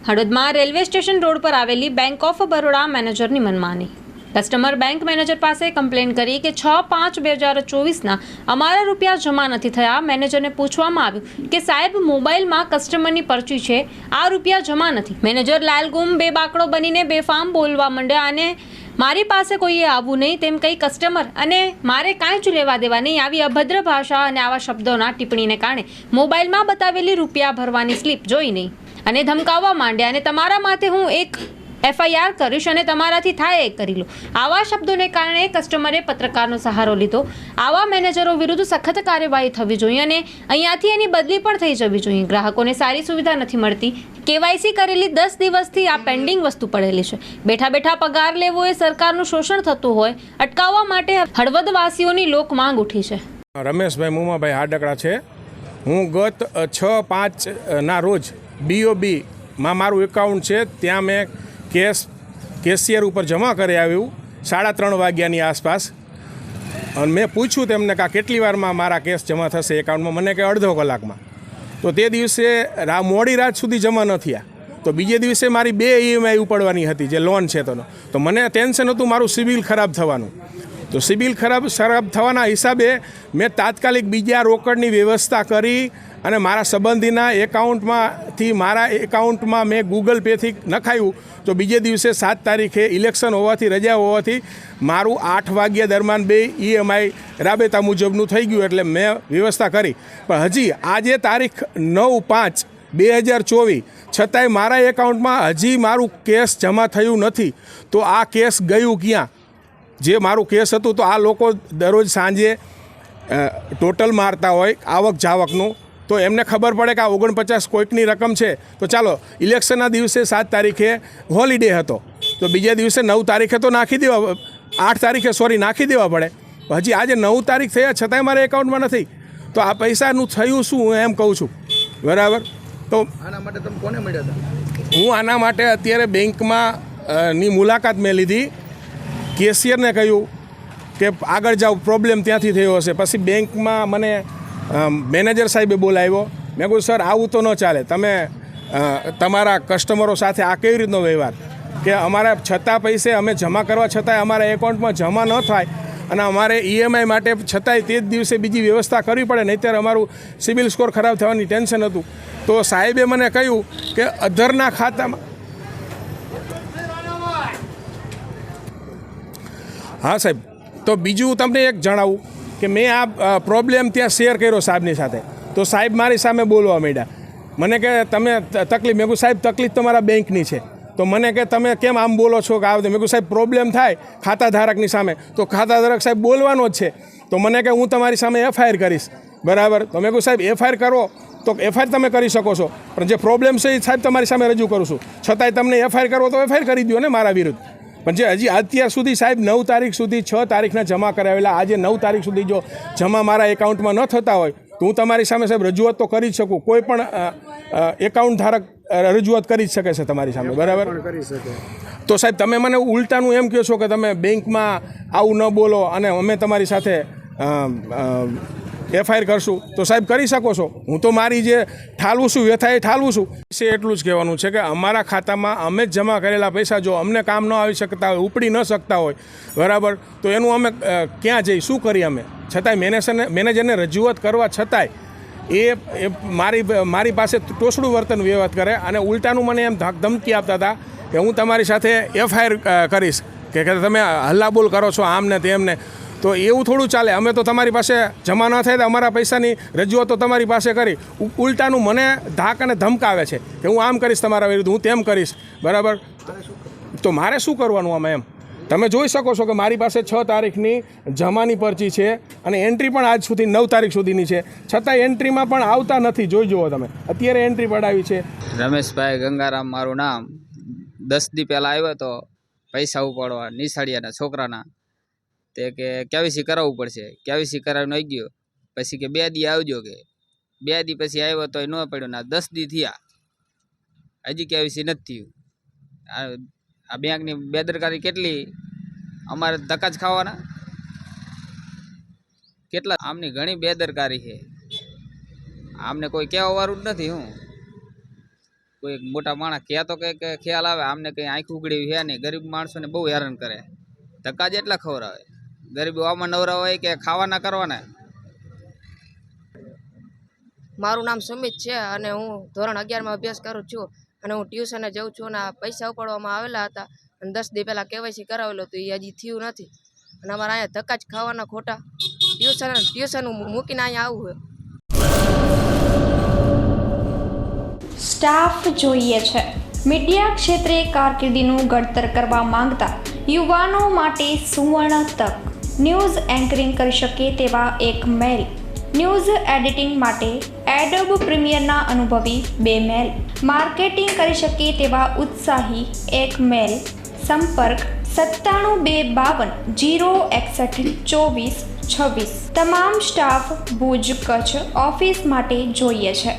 હળવદમાં railway station road પર આવેલી bank of Baroda મેનેજરની મનમાની। કસ્ટમર બેંક મેનેજર પાસે કમ્પ્લેન કરી કે 6/5/2024ના અમારા રૂપિયા જમા નથી થયા। મેનેજરને પૂછવામાં આવ્યું કે સાહેબ મોબાઈલમાં કસ્ટમરની પરચી છે, આ રૂપિયા જમા નથી। મેનેજર લાલગુમ બેબાકડો બનીને બેફામ બોલવા માંડ્યા અને મારી પાસે કોઈએ આવવું નહીં તેમ કહી કસ્ટમર અને મારે કાંઈ જ લેવા દેવા નહીં આવી અભદ્ર ભાષા અને આવા શબ્દોના ટિપ્પણીને કારણે મોબાઈલમાં બતાવેલી રૂપિયા ભરવાની સ્લીપ જોઈ નહીં અને ધમકાવવા માંડ્યા અને તમારા માથે હું એક FIR કરીશ અને તમારાથી થાય એ કરી લો। આવા શબ્દોને કારણે કસ્ટમરે પત્રકારનો સહારો લીધો। આવા મેનેજરો વિરુદ્ધ સખત કાર્યવાહી થવી જોઈએ અને અહીંયાથી એની બદલી પણ થઈ જવી જોઈએ। ગ્રાહકોને સારી સુવિધા નથી મળતી। KYC કરેલી 10 દિવસથી આ પેન્ડિંગ વસ્તુ પડેલી છે। બેઠા બેઠા પગાર લેવો એ સરકારનું શોષણ થતું હોય, અટકાવવા માટે હળવદવાસીઓની લોક માંગ ઉઠી છે। રમેશભાઈ મુમાભાઈ હાડકડા છે। હું ગત 6/5ના રોજ BOBમાં મારું એકાઉન્ટ છે ત્યાં મેં કેશિયર ઉપર જમા કરી આવ્યું 3:30 વાગ્યાની આસપાસ અને મેં પૂછ્યું તેમને કે કેટલી વારમાં મારા કેશ જમા થશે એકાઉન્ટમાં, મને કે અડધો કલાકમાં। તો તે દિવસે મોડી રાત સુધી જમા ન થયા। તો બીજે દિવસે મારી 2 EMI ઉપાડવાની હતી જે લોન છે તો મને ટેન્શન હતું મારું સિબિલ ખરાબ થવાનું। તો સિબિલ ખરાબ થવાના હિસાબે મેં તાત્કાલિક બીજા રોકડની વ્યવસ્થા કરી અને મારા સંબંધીના એકાઉન્ટમાંથી મારા એકાઉન્ટમાં મેં ગૂગલ પેથી નખાયું। તો બીજે દિવસે 7 તારીખે ઇલેક્શન હોવાથી રજા હોવાથી મારું 8 વાગ્યા દરમિયાન 2 EMI રાબેતા મુજબનું થઈ ગયું એટલે મેં વ્યવસ્થા કરી। પણ હજી આજે તારીખ 9/5/2024 છતાંય મારા એકાઉન્ટમાં હજી મારું કેશ જમા થયું નથી। તો આ કેશ ગયું ક્યાં? જે મારું કેસ હતું તો આ લોકો દરરોજ સાંજે ટોટલ મારતા હોય આવક જાવકનું, તો એમને ખબર પડે કે આ 49 કોઈકની રકમ છે તો ચાલો ઇલેક્શનના દિવસે 7 તારીખે હોલિડે હતો તો બીજા દિવસે 9 તારીખે તો નાખી દેવા 8 તારીખે નાખી દેવા પડે। હજી આજે 9 તારીખ થયા છતાંય મારા એકાઉન્ટમાં નથી। તો આ પૈસાનું થયું શું હું એમ કહું છું, બરાબર? તો આના માટે તમે કોને મળ્યા હતા? હું આના માટે અત્યારે બેંકમાં ની મુલાકાત મેં લીધી। કેશિયરને કહ્યું કે આગળ જાઓ, પ્રોબ્લેમ ત્યાંથી થયો હશે। પછી બેંકમાં મને મેનેજર સાહેબે બોલાવ્યો। મેં કહ્યું સર આવું તો ન ચાલે, તમે તમારા કસ્ટમરો સાથે આ કેવી રીતનો વ્યવહાર કે અમારા છતાં પૈસે અમે જમા કરવા છતાંય અમારા એકાઉન્ટમાં જમા ન થાય અને અમારે EMI માટે છતાંય તે જ દિવસે બીજી વ્યવસ્થા કરવી પડે, નહીંતર અમારું સિબિલ સ્કોર ખરાબ થવાની ટેન્શન હતું। તો સાહેબે મને કહ્યું કે અધરના ખાતામાં હા સાહેબ, તો બીજું તમને એક જણાવું કે મેં આ પ્રોબ્લેમ ત્યાં શેર કર્યો સાહેબની સાથે। તો સાહેબ મારી સામે બોલવા માંડ્યા, મને કે તમે તકલીફ, મેં કહ્યું સાહેબ તકલીફ તમારા બેંકની છે। તો મને કે તમે કેમ આમ બોલો છો કે મેં કહ્યું સાહેબ પ્રોબ્લેમ થાય ખાતાધારકની સામે તો ખાતાધારક સાહેબ બોલવાનો જ છે। તો મને કે હું તમારી સામે FIR કરીશ, બરાબર? તો મેં કહ્યું સાહેબ FIR કરો તો FIR તમે કરી શકો છો, પણ જે પ્રોબ્લેમ છે એ સાહેબ તમારી સામે રજૂ કરું છું, છતાંય તમને FIR કરવો તો FIR કરી દો ને મારા વિરુદ્ધ। પણ જે હજી અત્યાર સુધી સાહેબ 9 તારીખ સુધી 6 તારીખના જમા કરાવેલા, આજે 9 તારીખ સુધી જો જમા મારા એકાઉન્ટમાં ન થતા હોય તો હું તમારી સામે સાહેબ રજૂઆત તો કરી જ શકું। કોઈ પણ એકાઉન્ટ ધારક રજૂઆત કરી જ શકે છે તમારી સામે, બરાબર? તો સાહેબ તમે મને ઉલટાનું એમ કહો છો કે તમે બેંકમાં આવું ન બોલો અને અમે તમારી સાથે FIR કરશું। તો સાહેબ કરી શકો છો, હું તો મારી જે ઠાલવું છું વ્યથા એ ઠાલવું છું। એટલું જ કહેવાનું છે કે અમારા ખાતામાં અમે જ જમા કરેલા પૈસા જો અમને કામ ન આવી શકતા હોય, ઉપડી ન શકતા હોય, બરાબર, તો એનું અમે ક્યાં જઈ શું કરીએ? અમે છતાંય મેનેજરને રજૂઆત કરવા છતાંય એ મારી પાસે ટોસડું વર્તન વ્યવહાર કરે અને ઉલટાનું મને એમ ધમકી આપતા હતા કે હું તમારી સાથે FIR કરીશ કે તમે હલ્લાબોલ કરો છો આમ ને તેમને। તો એવું થોડું ચાલે। અમે તો તમારી પાસે જમા ન થાય તો અમારા પૈસાની રજૂઆત તો તમારી પાસે કરી, ઉલટાનું મને ધાક અને ધમકાવે છે કે હું આમ કરીશ તમારા વિરુદ્ધ, હું તેમ કરીશ, બરાબર? તો મારે શું કરવાનું આમાં એમ? તમે જોઈ શકો છો કે મારી પાસે 6 તારીખની જમાની પરચી છે અને એન્ટ્રી પણ આજ સુધી 9 તારીખ સુધીની છે, છતાંય એન્ટ્રીમાં પણ આવતા નથી। જોઈ જુઓ તમે, અત્યારે એન્ટ્રી પડાવી છે। રમેશભાઈ ગંગારામ મારું નામ। 10 દી પહેલાં આવ્યો તો પૈસા ઉપાડવા નિશાળિયાના છોકરાના, તે કે KYC કરાવવું પડશે। KYC કરાવીને આવી ગયો, પછી કે 2 દી આવજો, કે 2 દી પછી આવ્યો તો એ ન પડ્યો ના 10 દી થયા હજી KYC નથી થયું। આ બેંકની બેદરકારી કેટલી, અમારે ધક્કા જ ખાવાના કેટલા? આમની ઘણી બેદરકારી છે, આમને કોઈ કહેવાવાળું જ નથી। હું કોઈ મોટા માણસ કહે તો કંઈક ખ્યાલ આવે, આમને કંઈ આંખ ઉગડી છે નહીં. ગરીબ માણસોને બહુ હેરાન કરે, ધક્કા જ એટલા ખવડાવે. ગરીબો આમાં નવરા હોય કે ખાવાના કરવાના. મારું નામ સુમિત છે અને હું ધોરણ 11માં અભ્યાસ કરું છું અને હું ટ્યુશને જાઉં છું અને પૈસા ઉપાડવામાં આવેલા હતા અને 10 દી પહેલાં કેવાયસી કરાવેલું હતું, એ હજી થયું નથી અને અમારે અહીંયા ધક્કા જ ખાવાના ખોટા. ટ્યુશન મૂકીને અહીંયા આવવું. સ્ટાફ જોઈએ છે. મીડિયા ક્ષેત્રે કારકિર્દીનું ઘડતર કરવા માંગતા યુવાનો માટે સુવર્ણ તક. ન્યૂઝ એન્કરિંગ કરી શકે તેવા એક મેલ, ન્યૂઝ એડિટિંગ માટે એડોબ પ્રીમિયરના અનુભવી 2 મેલ, માર્કેટિંગ કરી શકે તેવા ઉત્સાહી 1 મેલ. સંપર્ક 97 252 061 24 26. તમામ સ્ટાફ ભુજ કચ્છ ઓફિસ માટે જોઈએ છે.